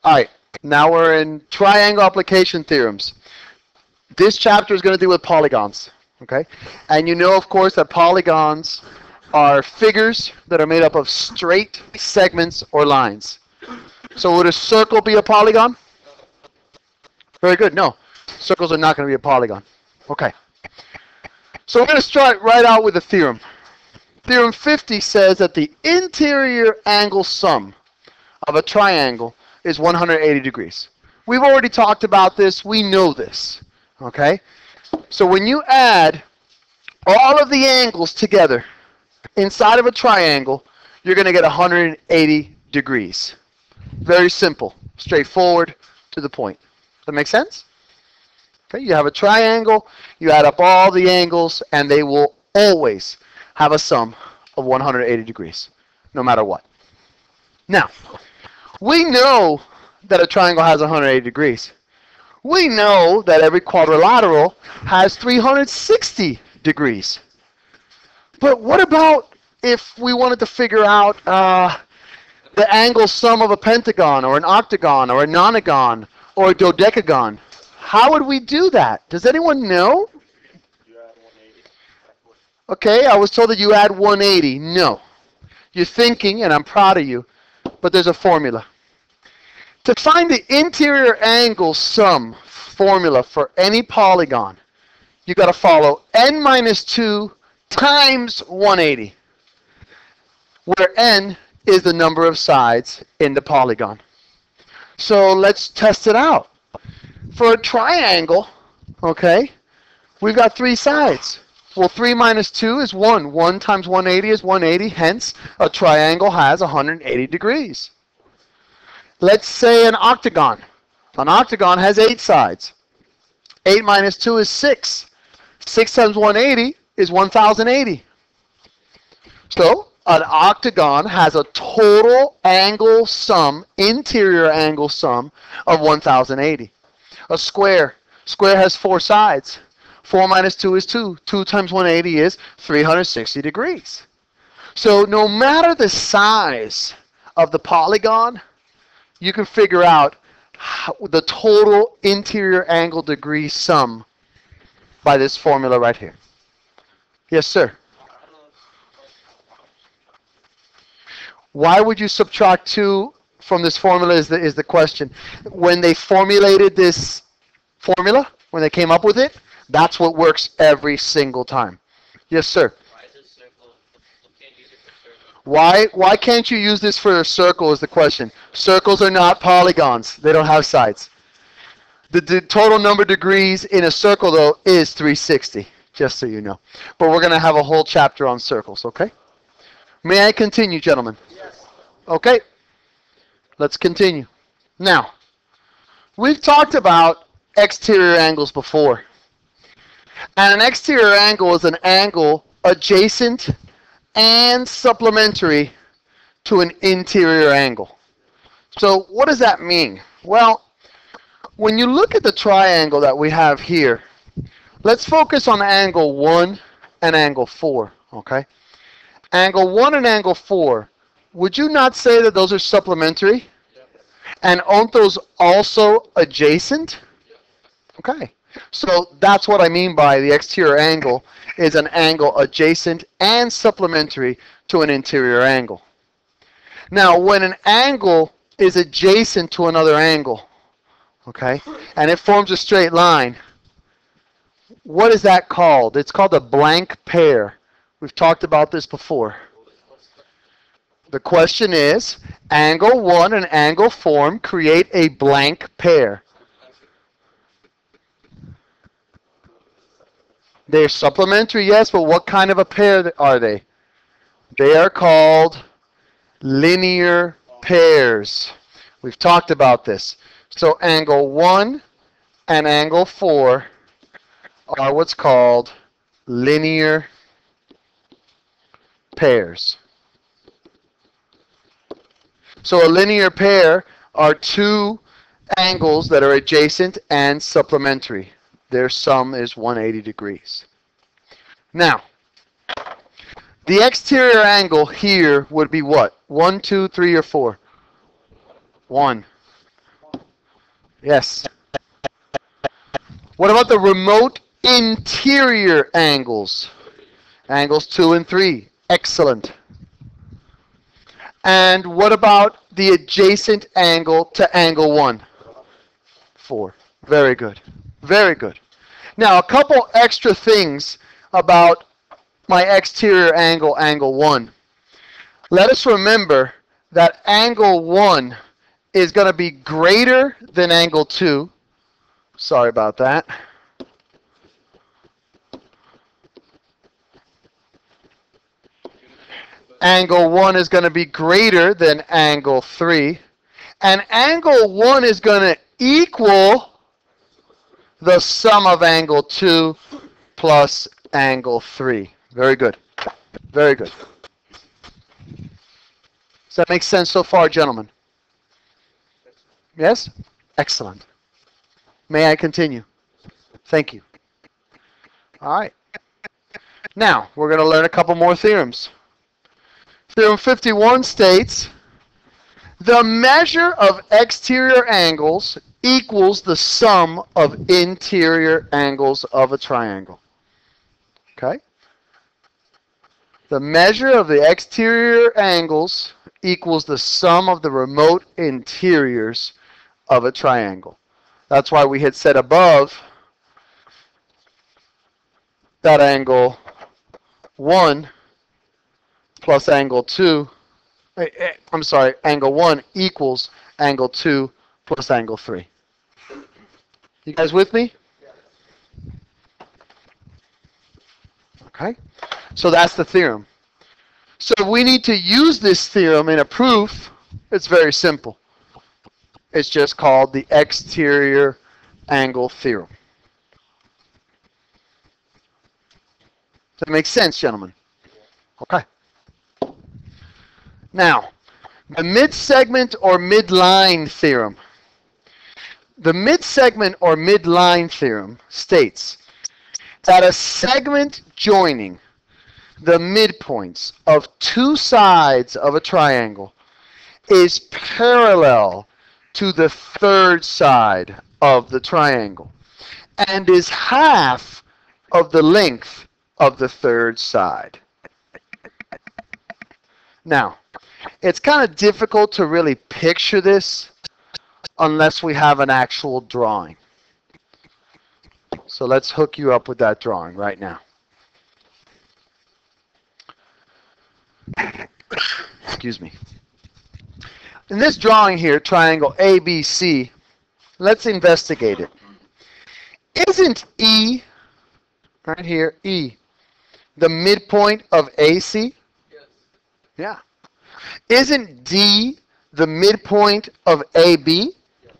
All right, now we're in triangle application theorems. This chapter is going to deal with polygons, okay? And you know, of course, that polygons are figures that are made up of straight segments or lines. So would a circle be a polygon? Very good. No, circles are not going to be a polygon. Okay. So we're going to start right out with a theorem. Theorem 50 says that the interior angle sum of a triangle is 180 degrees. We've already talked about this. We know this. Okay? So when you add all of the angles together inside of a triangle, you're going to get 180 degrees. Very simple, straightforward, to the point. Does that make sense? Okay, you have a triangle, you add up all the angles, and they will always have a sum of 180 degrees, no matter what. Now, we know that a triangle has 180 degrees. We know that every quadrilateral has 360 degrees. But what about if we wanted to figure out the angle sum of a pentagon or an octagon or a nonagon or a dodecagon? How would we do that? Does anyone know? Okay, I was told that you add 180. No. You're thinking, and I'm proud of you, but there's a formula. To find the interior angle sum formula for any polygon, you got to follow n minus 2 times 180, where n is the number of sides in the polygon. So let's test it out. For a triangle, okay, we've got 3 sides. Well, 3 minus 2 is 1. 1 times 180 is 180. Hence, a triangle has 180 degrees. Let's say an octagon. An octagon has 8 sides. 8 minus 2 is 6. 6 times 180 is 1080. So, an octagon has a total angle sum, interior angle sum, of 1080. A square. Square has 4 sides. 4 minus 2 is 2. 2 times 180 is 360 degrees. So no matter the size of the polygon, you can figure out the total interior angle degree sum by this formula right here. Yes, sir. Why would you subtract 2 from this formula is the question. When they formulated this formula, when they came up with it, that's what works every single time. Yes, sir. Why can't you use this for a circle is the question. Circles are not polygons. They don't have sides. The total number of degrees in a circle, though, is 360, just so you know. But we're going to have a whole chapter on circles, okay? May I continue, gentlemen? Yes. Okay. Let's continue. Now, we've talked about exterior angles before. And an exterior angle is an angle adjacent and supplementary to an interior angle. So what does that mean? Well, when you look at the triangle that we have here, let's focus on angle 1 and angle 4, okay? Angle 1 and angle 4, would you not say that those are supplementary? And aren't those also adjacent? Okay. So that's what I mean by the exterior angle is an angle adjacent and supplementary to an interior angle. Now, when an angle is adjacent to another angle, okay, and it forms a straight line, what is that called? It's called a blank pair. We've talked about this before. The question is, angle 1 and angle 4 create a blank pair. They're supplementary, yes, but what kind of a pair are they? They are called linear pairs. We've talked about this. So angle 1 and angle 4 are what's called linear pairs. So a linear pair are 2 angles that are adjacent and supplementary. Their sum is 180 degrees. Now, the exterior angle here would be what? 1, 2, 3, or 4? 1. Yes. What about the remote interior angles? Angles 2 and 3. Excellent. And what about the adjacent angle to angle 1? 4. Very good. Very good. Now, a couple extra things about my exterior angle, angle 1. Let us remember that angle 1 is going to be greater than angle 2. Sorry about that. Angle 1 is going to be greater than angle 3. And angle 1 is going to equal the sum of angle 2 plus angle 3. Very good. Very good. Does that make sense so far, gentlemen? Yes? Excellent. May I continue? Thank you. All right. Now, we're going to learn a couple more theorems. Theorem 51 states, the measure of exterior angles equals the sum of interior angles of a triangle. Okay? The measure of the exterior angles equals the sum of the remote interiors of a triangle. That's why we had said above that angle 1 plus angle 2, I'm sorry, angle 1 equals angle 2 plus angle 3. You guys with me? Okay. So that's the theorem. So if we need to use this theorem in a proof, it's very simple. It's just called the exterior angle theorem. Does that make sense, gentlemen? Okay. Now, the mid-segment or midline theorem. The mid-segment or midline theorem states that a segment joining the midpoints of two sides of a triangle is parallel to the third side of the triangle and is half of the length of the third side. Now, it's kind of difficult to really picture this unless we have an actual drawing. So let's hook you up with that drawing right now. Excuse me. In this drawing here, triangle ABC, let's investigate it. Isn't E, right here, E, the midpoint of AC? Yes. Yeah. Isn't D the midpoint of AB? Yes.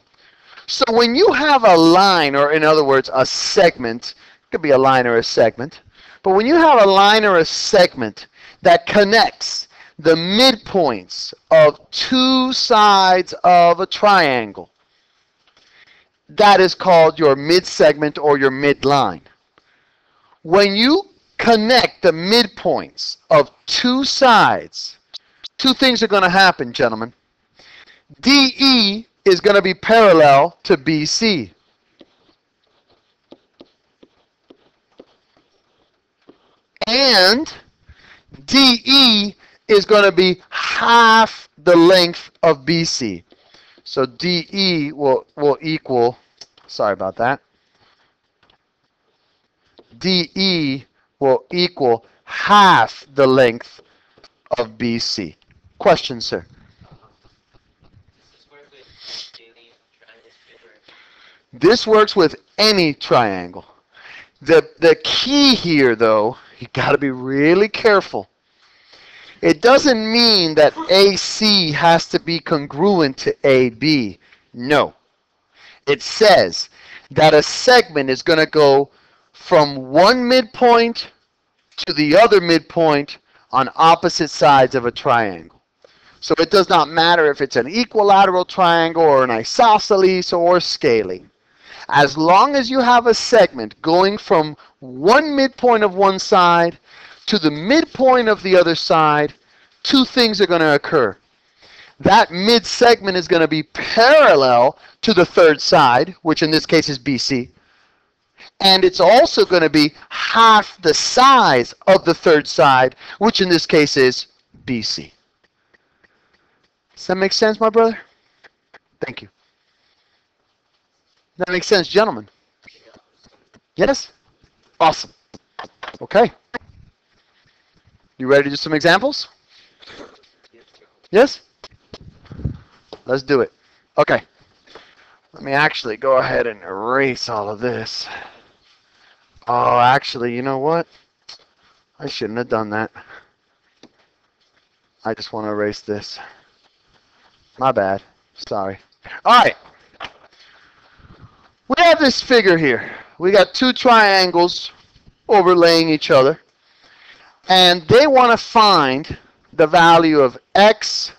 So when you have a line, or in other words, a segment, it could be a line or a segment, but when you have a line or a segment that connects the midpoints of two sides of a triangle, that is called your mid-segment or your midline. When you connect the midpoints of two sides, two things are going to happen, gentlemen. DE is going to be parallel to BC. And DE is going to be half the length of BC. So DE will equal, sorry about that, DE will equal half the length of BC. Question, sir? This works with any triangle. The key here, though, you got to be really careful. It doesn't mean that AC has to be congruent to AB. No. It says that a segment is going to go from one midpoint to the other midpoint on opposite sides of a triangle. So it does not matter if it's an equilateral triangle or an isosceles or scaling. As long as you have a segment going from one midpoint of one side to the midpoint of the other side, two things are going to occur. that mid-segment is going to be parallel to the third side, which in this case is BC. And it's also going to be half the size of the third side, which in this case is BC. Does that make sense, my brother? Thank you. That makes sense, gentlemen? Yes? Awesome. Okay. You ready to do some examples? Yes? Let's do it. Okay. Let me actually go ahead and erase all of this. Oh, actually, you know what? I shouldn't have done that. I just want to erase this. My bad. Sorry. All right. We have this figure here. We got two triangles overlaying each other. And they want to find the value of x,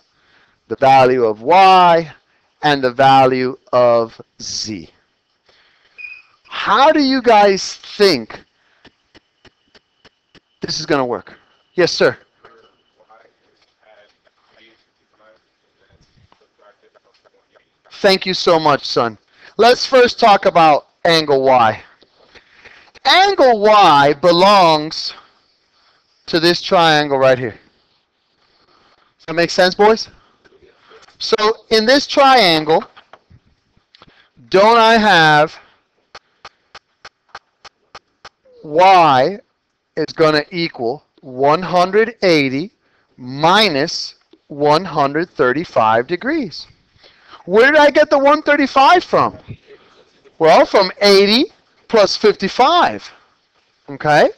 the value of y, and the value of z. How do you guys think this is going to work? Yes, sir. Thank you so much, son. Let's first talk about angle y. Angle y belongs to this triangle right here. Does that make sense, boys? So in this triangle, don't I have y is going to equal 180 minus 135 degrees. Where did I get the 135 from? Well, from 80 plus 55. Okay?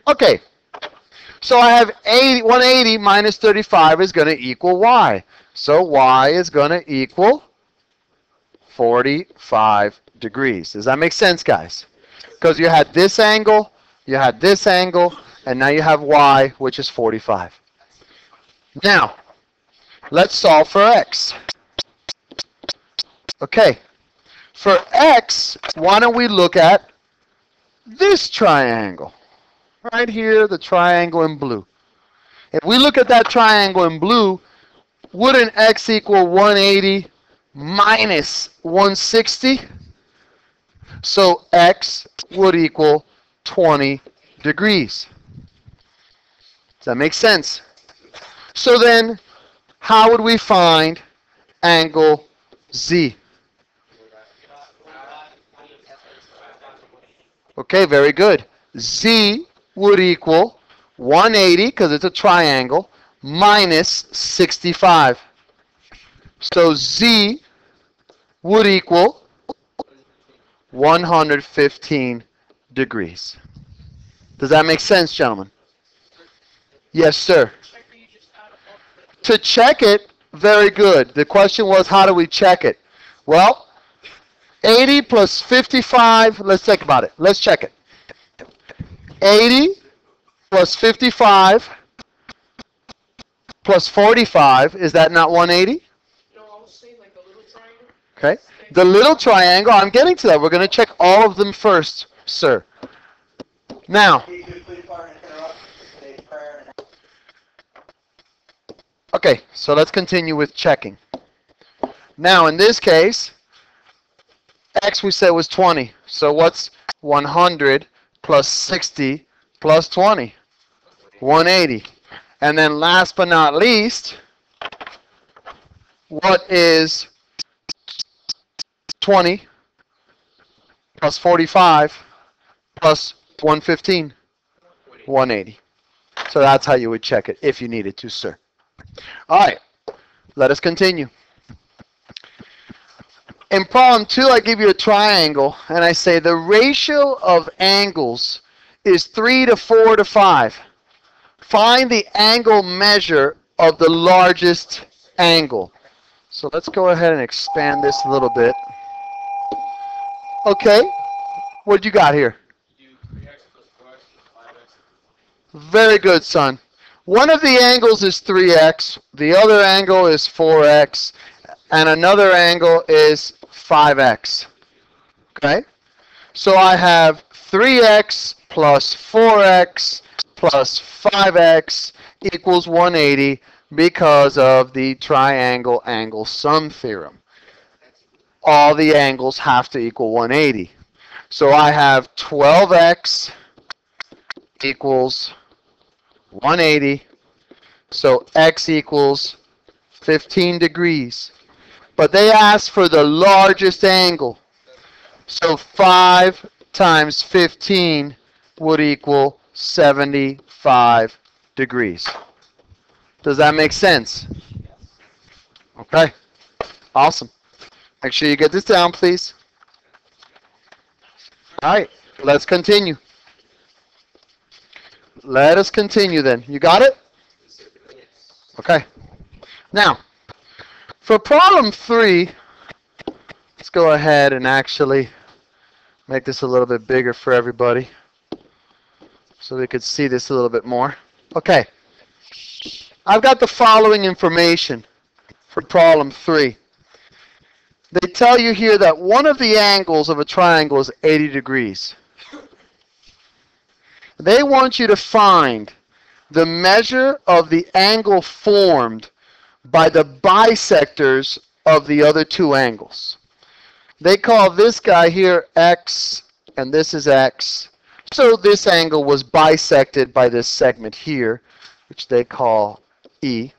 Okay. So I have 180 minus 35 is going to equal y. So y is going to equal 45 degrees. Does that make sense, guys? Because you had this angle, and now you have y, which is 45. Now, let's solve for x. Okay. For x, why don't we look at this triangle? Right here, the triangle in blue. If we look at that triangle in blue, wouldn't x equal 180 minus 160? So x would equal 20 degrees. Does that make sense? So then, how would we find angle z? Okay, very good. Z would equal 180, because it's a triangle, minus 65. So z would equal 115 degrees. Does that make sense, gentlemen? Yes, sir. To check it, very good. The question was, how do we check it? Well, 80 plus 55, let's think about it. Let's check it. 80 plus 55 plus 45, is that not 180? No, I was saying like the little triangle. Okay. The little triangle, I'm getting to that. We're going to check all of them first, sir. Now, okay, so let's continue with checking. Now, in this case, x we said was 20. So what's 100 plus 60 plus 20? 180. And then last but not least, what is 20 plus 45 plus 115? 180. So that's how you would check it if you needed to, sir. All right, let us continue. In problem 2, I give you a triangle, and I say the ratio of angles is 3 to 4 to 5. Find the angle measure of the largest angle. So let's go ahead and expand this a little bit. Okay, what you got here? Very good, son. One of the angles is 3x, the other angle is 4x, and another angle is 5x. Okay? So I have 3x plus 4x plus 5x equals 180 because of the triangle angle sum theorem. All the angles have to equal 180. So I have 12x equals 180. So x equals 15 degrees. But they asked for the largest angle. So 5 times 15 would equal 75 degrees. Does that make sense? Okay. Awesome. Make sure you get this down, please. All right. Let's continue. Let us continue then. You got it? Okay. Now, for problem 3, let's go ahead and actually make this a little bit bigger for everybody so we could see this a little bit more. Okay. I've got the following information for problem 3. They tell you here that one of the angles of a triangle is 80 degrees. They want you to find the measure of the angle formed by the bisectors of the other two angles. They call this guy here x, and this is x. So this angle was bisected by this segment here, which they call E.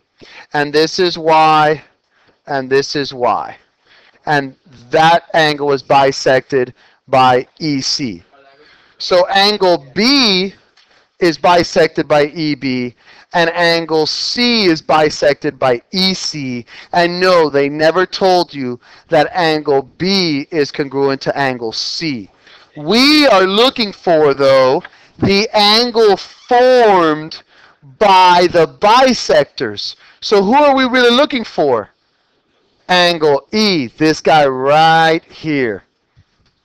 And this is y, and this is y. And that angle was bisected by EC. So angle B is bisected by EB, and angle C is bisected by EC. And no, they never told you that angle B is congruent to angle C. We are looking for, though, the angle formed by the bisectors. So who are we really looking for? Angle E, this guy right here.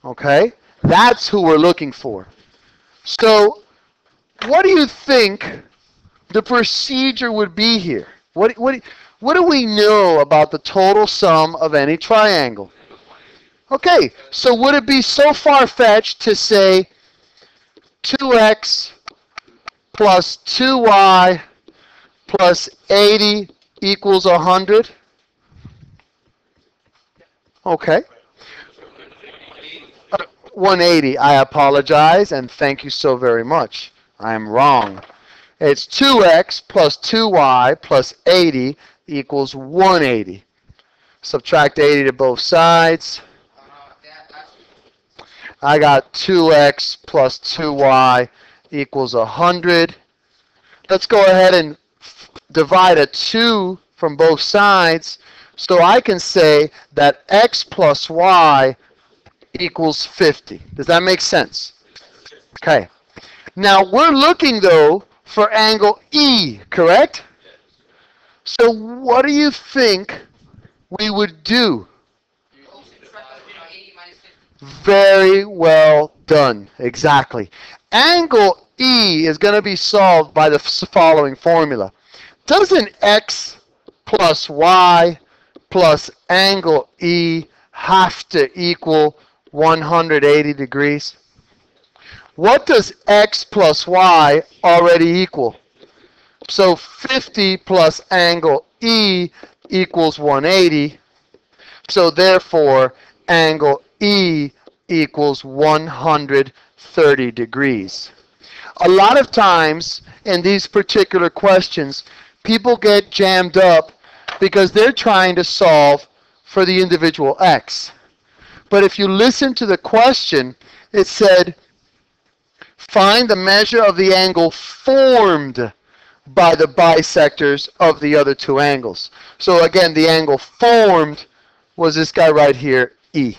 Okay? That's who we're looking for. So, what do you think the procedure would be here? What do we know about the total sum of any triangle? Okay, so would it be so far-fetched to say 2x plus 2y plus 80 equals 100? Okay. 180, I apologize, and thank you so very much. I am wrong. It's 2x plus 2y plus 80 equals 180. Subtract 80 to both sides. I got 2x plus 2y equals 100. Let's go ahead and divide a 2 from both sides. So I can say that x plus y equals 50. Does that make sense? Okay. Now we're looking, though, for angle E, correct? So what do you think we would do? Very well done. Exactly. Angle E is going to be solved by the following formula. Doesn't x plus y plus angle E have to equal 180 degrees? What does x plus y already equal? So 50 plus angle E equals 180. So therefore, angle E equals 130 degrees. A lot of times in these particular questions, people get jammed up because they're trying to solve for the individual x. But if you listen to the question, it said, find the measure of the angle formed by the bisectors of the other two angles. So again, the angle formed was this guy right here, E.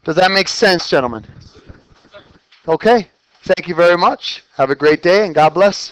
Does that make sense, gentlemen? Okay. Thank you very much. Have a great day, and God bless.